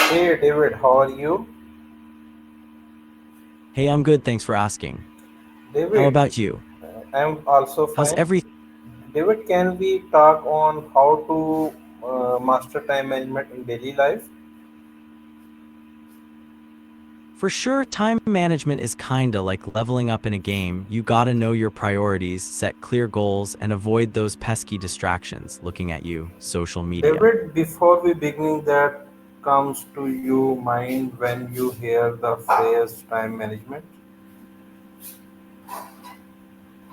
Hey David, how are you? Hey, I'm good, thanks for asking. How David, about you? I'm also How's fine. every David, can we talk on how to master time management in daily life? For sure, time management is kinda like leveling up in a game. You gotta know your priorities, set clear goals, and avoid those pesky distractions looking at you, social media. David, before we begin, that comes to you mind when you hear the phrase time management?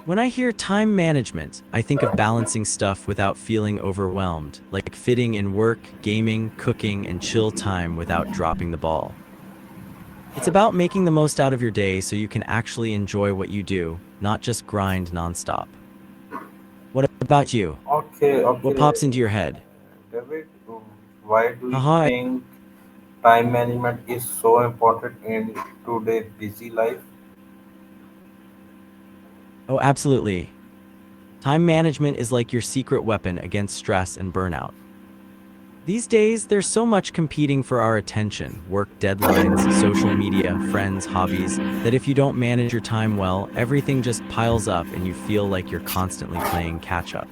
When I hear time management, I think of balancing stuff without feeling overwhelmed, like fitting in work, gaming, cooking, and chill time without dropping the ball. It's about making the most out of your day so you can actually enjoy what you do, not just grind nonstop. What about you? Okay, What okay. pops into your head? David, why do you Haha, think time management is so important in today's busy life? oh, absolutely. Time management is like your secret weapon against stress and burnout. These days, there's so much competing for our attention, work deadlines, social media, friends, hobbies, that if you don't manage your time well, everything just piles up and you feel like you're constantly playing catch up.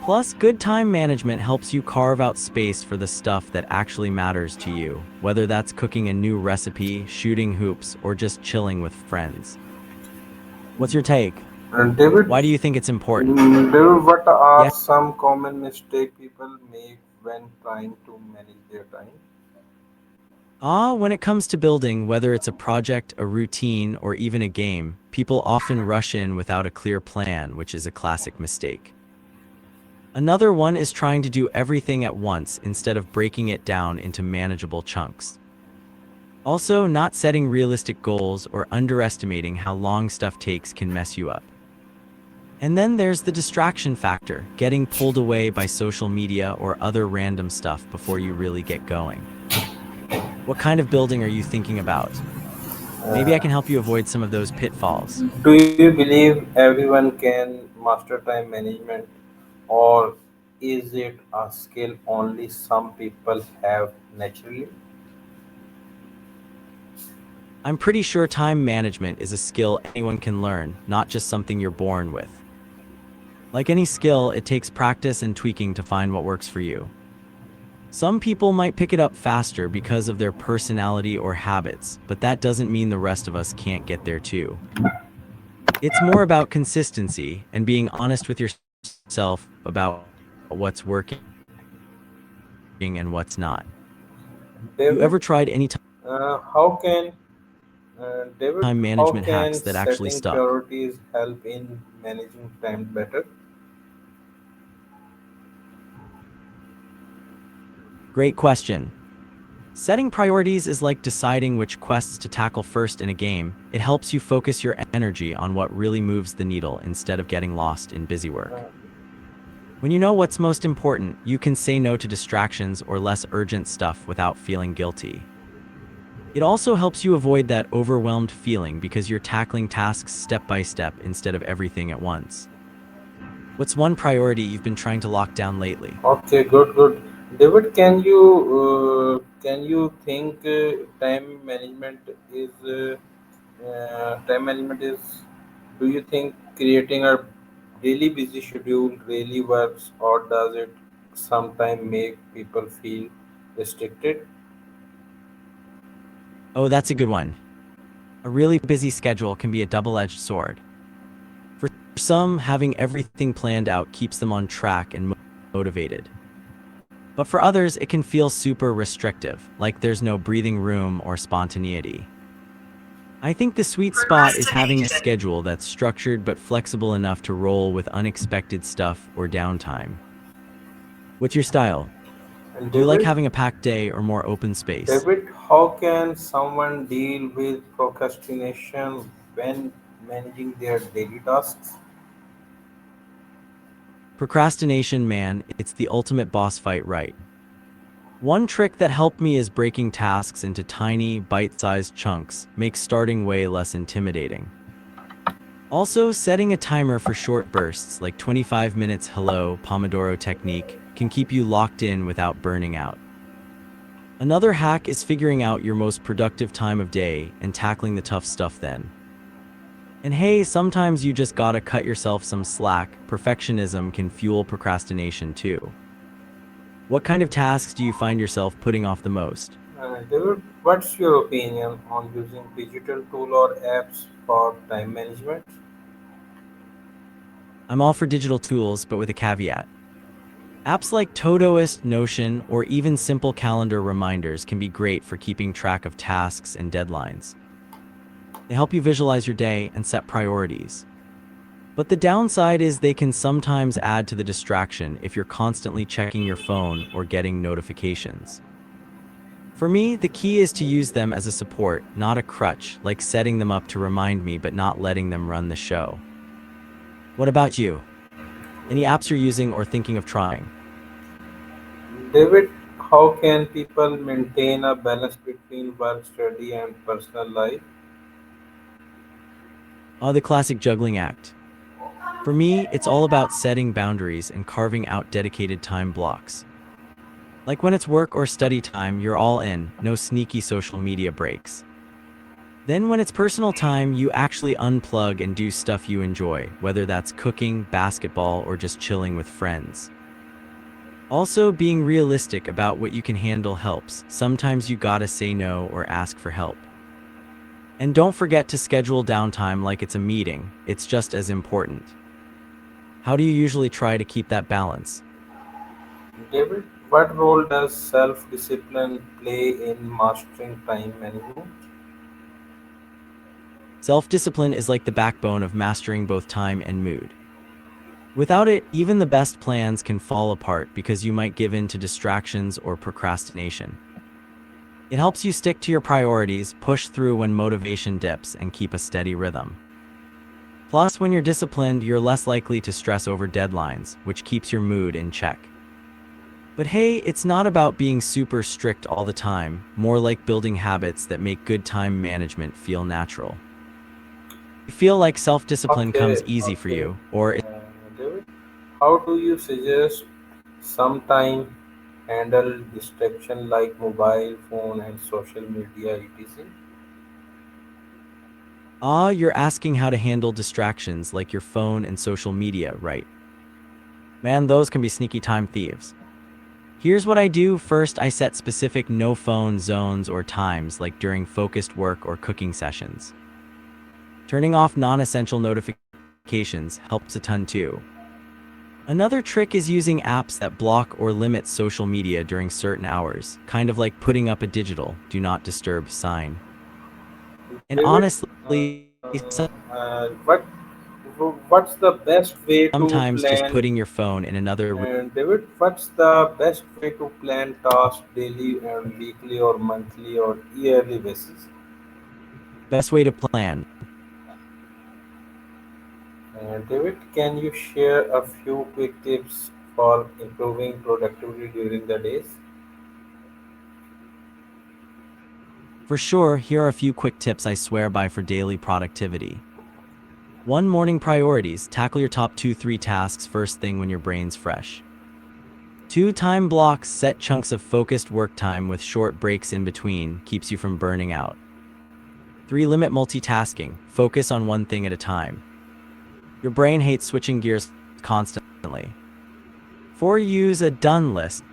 Plus, good time management helps you carve out space for the stuff that actually matters to you, whether that's cooking a new recipe, shooting hoops, or just chilling with friends. What's your take? David, Why do you think it's important? David, what are Yeah. some common mistakes people make when trying to manage their time? When it comes to building, whether it's a project, a routine, or even a game, people often rush in without a clear plan, which is a classic mistake. Another one is trying to do everything at once instead of breaking it down into manageable chunks. Also, not setting realistic goals or underestimating how long stuff takes can mess you up. And then there's the distraction factor, getting pulled away by social media or other random stuff before you really get going. What kind of building are you thinking about? Maybe I can help you avoid some of those pitfalls. Do you believe everyone can master time management, or is it a skill only some people have naturally? I'm pretty sure time management is a skill anyone can learn, not just something you're born with. Like any skill, it takes practice and tweaking to find what works for you. Some people might pick it up faster because of their personality or habits, but that doesn't mean the rest of us can't get there too. It's more about consistency and being honest with yourself about what's working and what's not. You David, ever tried any how can David, time how management hacks can that actually setting stuck? priorities help in managing time better? Great question. Setting priorities is like deciding which quests to tackle first in a game. It helps you focus your energy on what really moves the needle instead of getting lost in busy Uh, work. When you know what's most important, you can say no to distractions or less urgent stuff without feeling guilty. It also helps you avoid that overwhelmed feeling because you're tackling tasks step by step instead of everything at once. What's one priority you've been trying to lock down lately? Okay, good, good. David, can you think time management is, do you think creating a daily busy schedule really works, or does it sometimes make people feel restricted? Oh, that's a good one. A really busy schedule can be a double-edged sword. For some, having everything planned out keeps them on track and motivated. But for others, it can feel super restrictive, like there's no breathing room or spontaneity. I think the sweet spot is having a schedule that's structured but flexible enough to roll with unexpected stuff or downtime. What's your style? And Do you like David, having a packed day or more open space? David, how can someone deal with procrastination when managing their daily tasks? Procrastination, man, it's the ultimate boss fight, right? One trick that helped me is breaking tasks into tiny, bite-sized chunks, makes starting way less intimidating. Also, setting a timer for short bursts like 25 minutes hello Pomodoro technique can keep you locked in without burning out. Another hack is figuring out your most productive time of day and tackling the tough stuff then. And hey, sometimes you just gotta cut yourself some slack. Perfectionism can fuel procrastination too. What kind of tasks do you find yourself putting off the most? David, what's your opinion on using digital tool or apps for time management? I'm all for digital tools, but with a caveat. Apps like Todoist, Notion, or even simple calendar reminders can be great for keeping track of tasks and deadlines. They help you visualize your day and set priorities. But the downside is they can sometimes add to the distraction if you're constantly checking your phone or getting notifications. For me, the key is to use them as a support, not a crutch, like setting them up to remind me but not letting them run the show. What about you? Any apps you're using or thinking of trying? David, how can people maintain a balance between work, study, and personal life? The classic juggling act. For me, it's all about setting boundaries and carving out dedicated time blocks. Like when it's work or study time, you're all in, no sneaky social media breaks. Then when it's personal time, you actually unplug and do stuff you enjoy, whether that's cooking, basketball, or just chilling with friends. Also, being realistic about what you can handle helps. Sometimes you gotta say no or ask for help. And don't forget to schedule downtime like it's a meeting, it's just as important. How do you usually try to keep that balance? David, what role does self-discipline play in mastering time management? Self-discipline is like the backbone of mastering both time and mood. Without it, even the best plans can fall apart because you might give in to distractions or procrastination. It helps you stick to your priorities, push through when motivation dips, and keep a steady rhythm. Plus, when you're disciplined, you're less likely to stress over deadlines, which keeps your mood in check. But hey, it's not about being super strict all the time, more like building habits that make good time management feel natural. You feel like self-discipline Okay, comes easy for okay. you, or David, how do you suggest sometime handle distraction like mobile phone and social media etc? you're asking how to handle distractions like your phone and social media, right? Man, those can be sneaky time thieves. Here's what I do. First, I set specific no phone zones or times like during focused work or cooking sessions. Turning off non-essential notifications helps a ton too. Another trick is using apps that block or limit social media during certain hours, kind of like putting up a digital do not disturb sign. And David, honestly, what's the best way to sometimes just plan? putting your phone in another room, And David, what's the best way to plan tasks daily and weekly or monthly or yearly basis? best way to plan. And David, can you share a few quick tips for improving productivity during the days? For sure, here are a few quick tips I swear by for daily productivity. 1. Morning priorities. Tackle your top 2-3 tasks first thing when your brain's fresh. 2. Time blocks. Set chunks of focused work time with short breaks in between, keeps you from burning out. 3. Limit multitasking. Focus on one thing at a time. Your brain hates switching gears constantly. 4. Use a done list.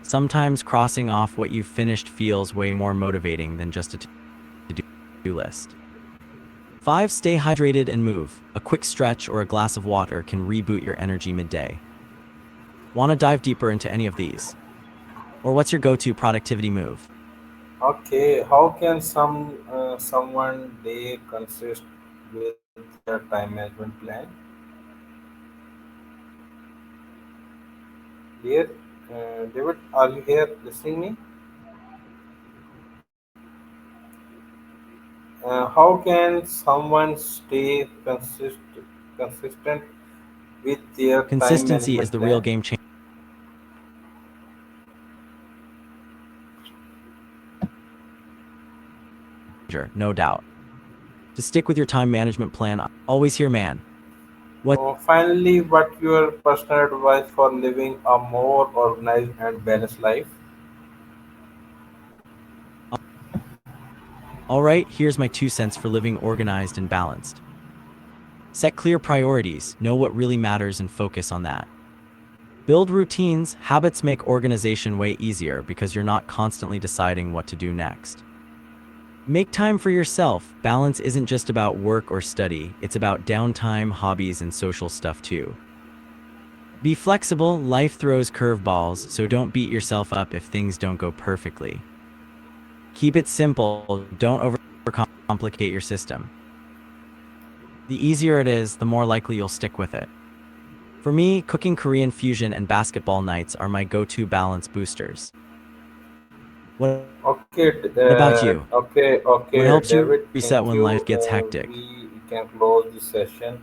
Sometimes crossing off what you've finished feels way more motivating than just a to-do list. 5. Stay hydrated and move. A quick stretch or a glass of water can reboot your energy midday. Want to dive deeper into any of these? Or what's your go-to productivity move? Okay, how can someone day consist with their time management plan? Dear David, are you here listening me? How can someone stay consistent with their time Consistency is management the real plan? game changer, no doubt. To stick with your time management plan, always hear man. What Finally, what your personal advice for living a more organized and balanced life? Alright, here's my 2 cents for living organized and balanced. Set clear priorities, know what really matters and focus on that. Build routines, habits make organization way easier because you're not constantly deciding what to do next. Make time for yourself. Balance isn't just about work or study, it's about downtime, hobbies, and social stuff too. Be flexible, life throws curveballs, so don't beat yourself up if things don't go perfectly. Keep it simple, don't overcomplicate your system. The easier it is, the more likely you'll stick with it. For me, cooking Korean fusion and basketball nights are my go-to balance boosters. What Okay, about you? okay, What okay, helps you David. reset Thank when you. life gets hectic? We can close this session.